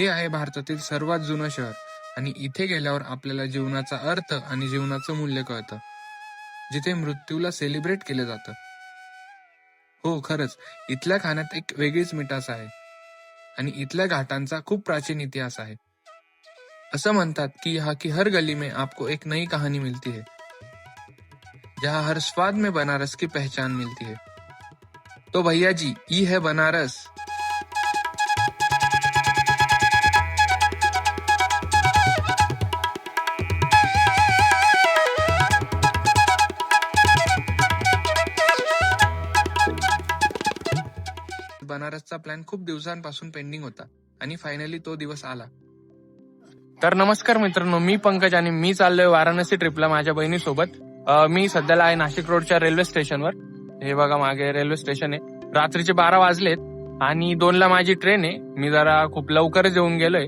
हे आहे भारतातील सर्वात जुनं शहर आणि इथे गेल्यावर आपल्याला जीवनाचा अर्थ आणि जीवनाचं मूल्य कळतं. जिथे मृत्यूला सेलिब्रेट केलं जातं. हो खरंच, इथल्या खाण्यात एक वेगळीच मिठास आहे आणि इथल्या घाटांचा खूप प्राचीन इतिहास आहे. असं म्हणतात की यहाँ की हर गली में आपको एक नई कहानी मिलती है, जहाँ हर स्वाद में बनारस की पहचान मिलती है. तो भैया जी, ये है बनारस. बनारसचा प्लॅन खूप दिवसांपासून पेंडिंग होता आणि फायनली तो दिवस आला. तर नमस्कार मित्रांनो, मी पंकज आणि मी चाललोय वाराणसी ट्रिपला माझ्या बहिणीसोबत. मी सध्याला आहे नाशिक रोडच्या रेल्वे स्टेशनवर. हे बघा मागे रेल्वे स्टेशन आहे. रात्रीचे 12 वाजलेत आणि 2ला माझी ट्रेन आहे. मी जरा खूप लवकरच येऊन गेलोय,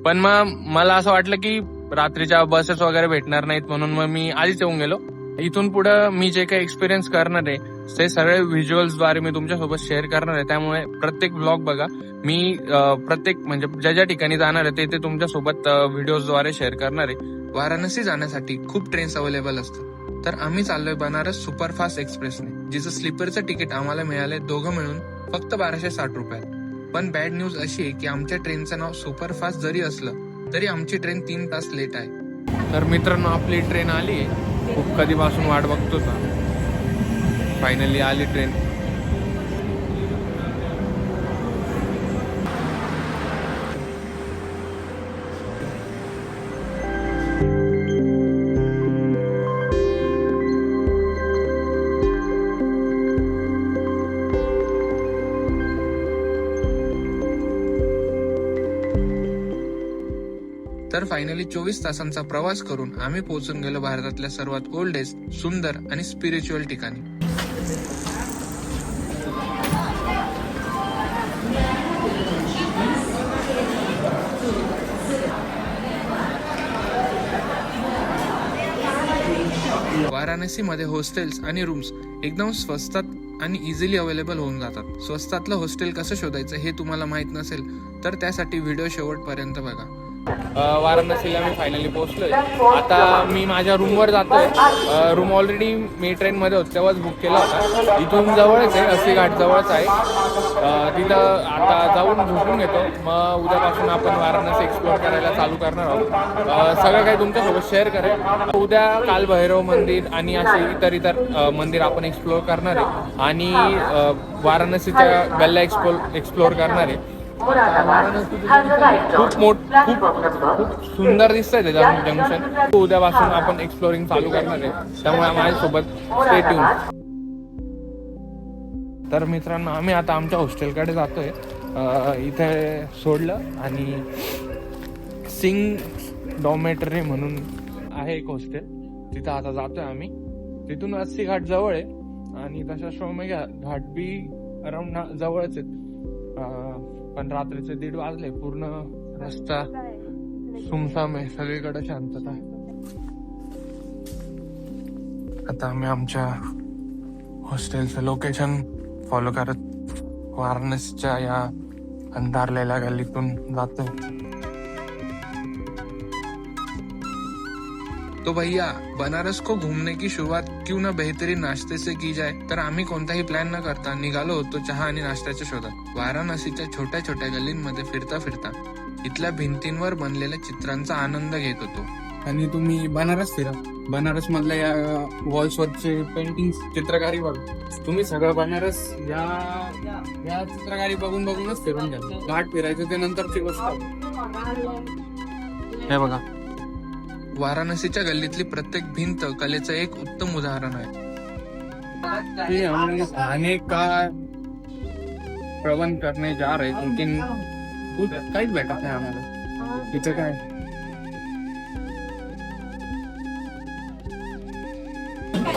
पण मग मला असं वाटलं की रात्रीच्या बसेस वगैरे भेटणार नाहीत, म्हणून मग मी आधीच येऊन गेलो. इथून पुढे मी जे काही एक्सपिरियन्स करणार आहे ते सगळे व्हिज्युअल्स द्वारे मी तुमच्यासोबत शेअर करणार आहे. त्यामुळे प्रत्येक ब्लॉग बघा. मी प्रत्येक म्हणजे ज्या ज्या ठिकाणी जाणार आहे ते तुमच्यासोबत व्हिडिओज द्वारे शेअर करणार आहे. वाराणसी जाण्यासाठी खूप ट्रेन्स अवेलेबल असतात. तर आम्ही चाललोय बनारस सुपरफास्ट एक्सप्रेसने, जिचं स्लीपरचं तिकीट आम्हाला मिळालंय दोघं मिळून फक्त 1260 रुपयात. पण बॅड न्यूज अशी आहे की आमच्या ट्रेनचं नाव सुपरफास्ट जरी असलं तरी आमची ट्रेन 3 तास लेट आहे. तर मित्रांनो, आपली ट्रेन आली. खूप कधीपासून वाट बघतो. फायनली आली ट्रेन. तर फायनली 24 तासांचा प्रवास करून आम्ही पोहोचून गेलो भारतातल्या सर्वात ओल्डेस्ट, सुंदर आणि स्पिरिच्युअल ठिकाणी. वाराणसीमध्ये हॉस्टेल्स आणि रूम्स एकदम स्वस्तात आणि इझिली अवेलेबल होऊन जातात. स्वस्तातलं हॉस्टेल कसं शोधायचं हे तुम्हाला माहित नसेल तर त्यासाठी व्हिडिओ शेवटपर्यंत बघा. वाराणसीला मी फायनली पोहोचलोय. आता मी माझ्या रूमवर जातोय. रूम ऑलरेडी मी ट्रेनमध्ये होतो तेव्हाच बुक केला होता. इथून जवळच आहे, अस्सी घाट जवळच आहे. तिथं आता जाऊन झोपून घेतो. मग उद्यापासून आपण वाराणसी एक्सप्लोअर करायला चालू करणार आहोत. सगळं काही तुमच्यासोबत शेअर करेल. उद्या कालभैरव मंदिर आणि असे इतर मंदिर आपण एक्सप्लोअर करणार आहे आणि वाराणसीच्या गल्ल्या एक्सप्लोअर करणार आहे. खूप सुंदर दिसतंय ते जंक्शन. उद्यापासून आपण एक्सप्लोरिंग चालू करणार आहे, त्यामुळे माझ्यासोबत स्टे ट्यून. तर मित्रांनो, आम्ही आता आमच्या हॉस्टेलकडे जातोय. इथे सोडलं आणि सिंग डॉर्मेटरी म्हणून आहे एक हॉस्टेल, तिथं आता जातोय आम्ही. तिथून अस्सी घाट जवळ आहे आणि तशा श्रोमे घाट बी अराउंड जवळच आहेत. पण रात्रीचे 1:30 वाजले. पूर्ण रस्ता सुमसाम आहे, सगळीकडे शांतता आहे. आता आम्ही आमच्या हॉस्टेलचं लोकेशन फॉलो करत वाराणसीच्या या अंधारलेल्या गल्लीतून जातोय. तो भैया, बनारस को घूमने की शुरुआत क्यों ना बेहतरीन नाश्ते से की जाए. तर आम्ही कोणताही प्लॅन न करता निघालो होतो चहा आणि नाश्त्याच्या शोधात. वाराणसीच्या छोट्या छोट्या गल्लींमध्ये फिरता फिरता इथल्या भिंतींवर बनलेल्या चित्रांचा आनंद घेत होतो. आणि तुम्ही बनारस फिरा. बनारस मधल्या या वॉल्सवरचे पेंटिंग, चित्रकारी बघा. तुम्ही सगळं बनारस या चित्रकारी बघूनच फिरून घ्या. घाट फिरायचं ते नंतरची गोष्ट. हे बघा, वाराणसीच्या गल्लीतली प्रत्येक भिंत कलेचं एक उत्तम उदाहरण आहे. खाने का प्रबंध करने जा रहे, लेकिन काहीच भेटत नाही आम्हाला. तिथं काय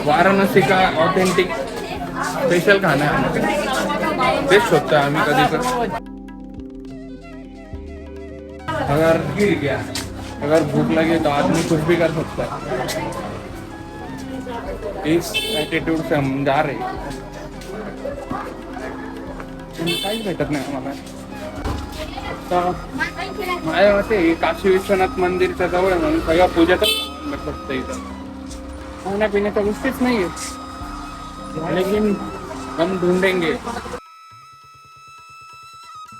वाराणसी का ऑथेंटिक स्पेशल खाना है, तेच शोधतोय आम्ही कधी. अगर भूख लगे तो आदमी कुछ भी कर सकता है. इस एटीट्यूड से हम जा रहे हैं. काहीच भेटत नाही आम्हाला. माझ्या मते हे काशी विश्वनाथ मंदिरच्या जवळ आहे म्हणून सगळ्या पूजाच फक्त इथं खाण्यापिण्याच्या गोष्टीच नाही आहेत, लेकिन हम ढूंढेंगे.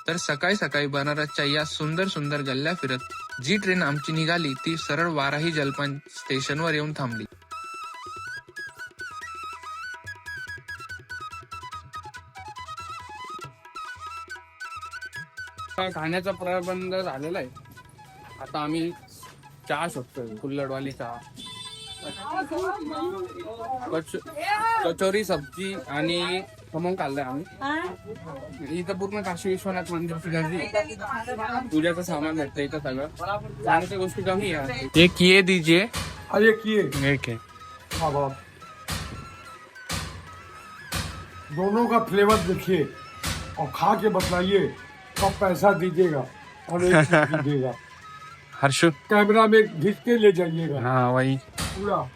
तर सकाळी सकाळी बनारसच्या या सुंदर सुंदर गल्ल्या फिरत जी ट्रेन आमची निघाली ती सरळ वाराही जलपान स्टेशनवर येऊन थांबली. खाण्याचा प्रबंध झालेला आहे. आता आम्ही चहा शोधतोय, कुल्हडवाली चहा, कचोरी सब्जी आणि खमंग खाल्लंय आम्ही. इथं पूर्ण काशी विश्वनाथ मंदिरची गर्दी, पूजाचं सामान भेटतं इथं सगळं. खाण्याच्या गोष्टी कमी आहे. एक ये दीजिए. अरे किए एक है. हाँ बाप, दोनों का फ्लेवर देखिए और खा के बताइए, कब पैसा दीजिएगा और एक चीज दीजिएगा. हर्षु. कैमरा में खींच के ले जाइएगा हाँ वही. पूरा.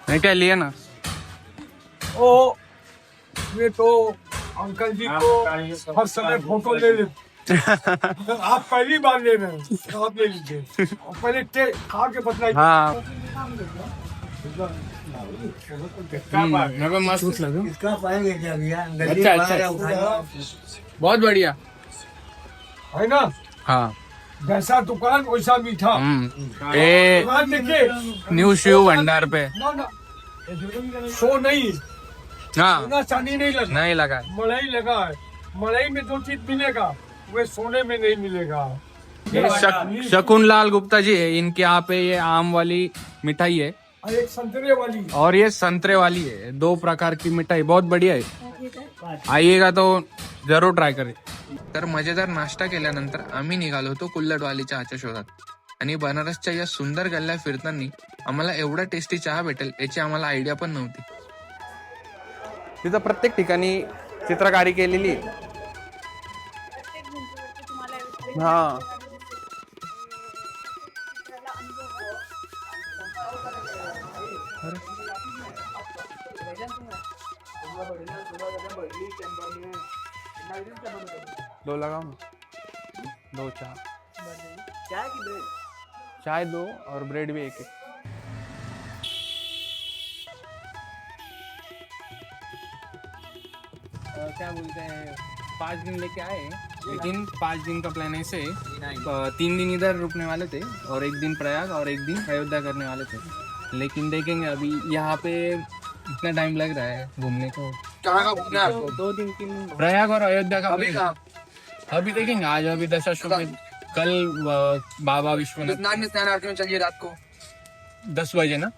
नहीं क्या लिया ना. ओ ये तो अंकल जी को हर समय फोटो ले लेते. आप पहली बार ले रहे हैं, आप ले लीजिए. और पहले खा के बताइए. हाँ. मस्त लगा. इसका पाएंगे क्या भैया? अच्छा अच्छा, बहुत बढ़िया है ना, हाँ. जैसा दुकान वैसा मीठा. ए दुकान देखिए न्यू शिव भंडार पे. ना ना, शो नहीं, हाँ सोना चांदी नहीं लगा, नहीं लगा. मलाई लगा है. मलाई में जो चीज मिलेगा वे सोने में नहीं मिलेगा. ये शकुन लाल गुप्ता जी है, इनके यहाँ पे ये आम वाली मिठाई है और एक संतरे वाली. और ये संतरे वाली है. दो प्रकार की मिठाई, बहुत बढ़िया है. आइएगा तो जरूर ट्राय करें. तर मजेदार नाश्ता केल्यानंतर आम्ही निघालो होतो कुल्लडवाली चहाच्या शोधात. आणि बनारसच्या या सुंदर गल्ल्या फिरताना आम्हाला एवढा टेस्टी चहा भेटेल याची आम्हाला आयडिया पण नव्हती. तिथं प्रत्येक ठिकाणी चित्रकारी केलेली आहे. हा. दो लगाओ ना. दो चाय. चाय दो और ब्रेड भी एक. क्या बोलते हैं, 5 दिन लेके आए, लेकिन 5 दिन का प्लान ऐसे है, 3 दिन इधर रुकने वाले थे और 1 दिन प्रयाग और 1 दिन अयोध्या करने वाले थे. लेकिन देखेंगे अभी यहाँ पे इतना टाइम लग रहा है घूमने को. 2 दिन 3 दिन प्रयाग और अयोध्या का अभी देखेंगे. आज अभी दशाश्वमेध, कल बाबा विश्वनाथ में चलिए रात को 10 बजे ना.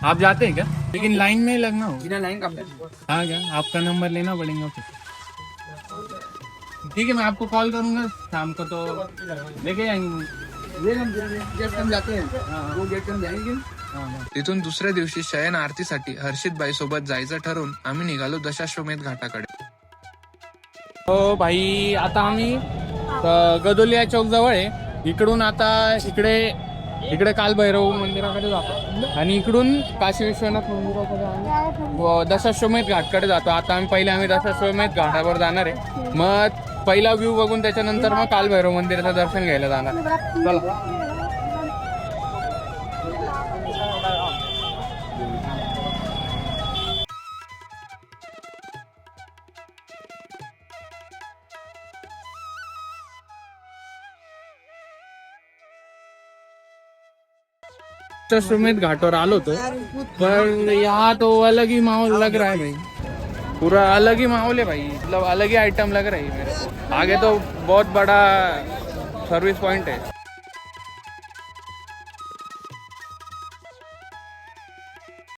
आप जाते हैं क्या? लेकिन लाइन में लगना हो. बिना लाइन का. हाँ क्या, आपका नंबर लेना पड़ेगा फिर. ठीक है, मैं आपको कॉल करूंगा शाम को तो लेके जाएंगे. गेट हम जाते हैं, वो गेट हम जाएंगे. तिथून दुसऱ्या दिवशी शयन आरतीसाठी हर्षितबाई सोबत जायचं ठरवून आम्ही निघालो दशाश्वमेध घाटाकडे. हो भाई, आता आम्ही गदोलिया चौक जवळ आहे. इकडून आता इकडे कालभैरव मंदिराकडे जातो आणि इकडून काशी विश्वनाथ मंदिराकडे आम्ही दशाश्वमेध घाटकडे जातो. आता आम्ही दशाश्वमेध घाटावर जाणार आहे. मग पहिला व्ह्यू बघून त्याच्यानंतर मग कालभैरव मंदिराचं दर्शन घ्यायला जाणार. चला. दशाश्वमेध घाट और आलो तो, पर यहाँ तो अलग ही माहौल लग रहा है भाई. पूरा अलग ही माहौल है भाई, मतलब अलग ही आइटम लग रही है मेरे को. आगे तो बहुत बड़ा सर्विस पॉइंट है.